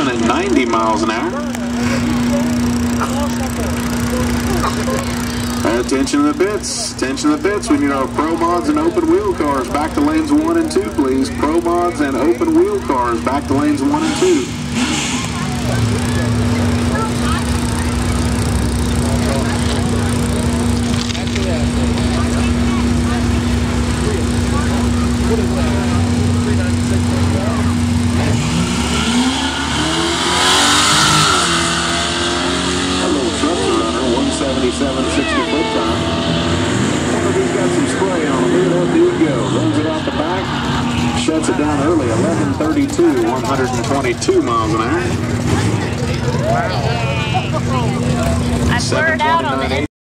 77 at 90 miles an hour. Attention to the pits. Attention to the pits. We need our Pro Mods and open wheel cars back to lanes 1 and 2, please. Pro Mods and open wheel cars back to lanes 1 and 2. Shuts it down early, 11:32, 122 miles an hour. I blurred out on the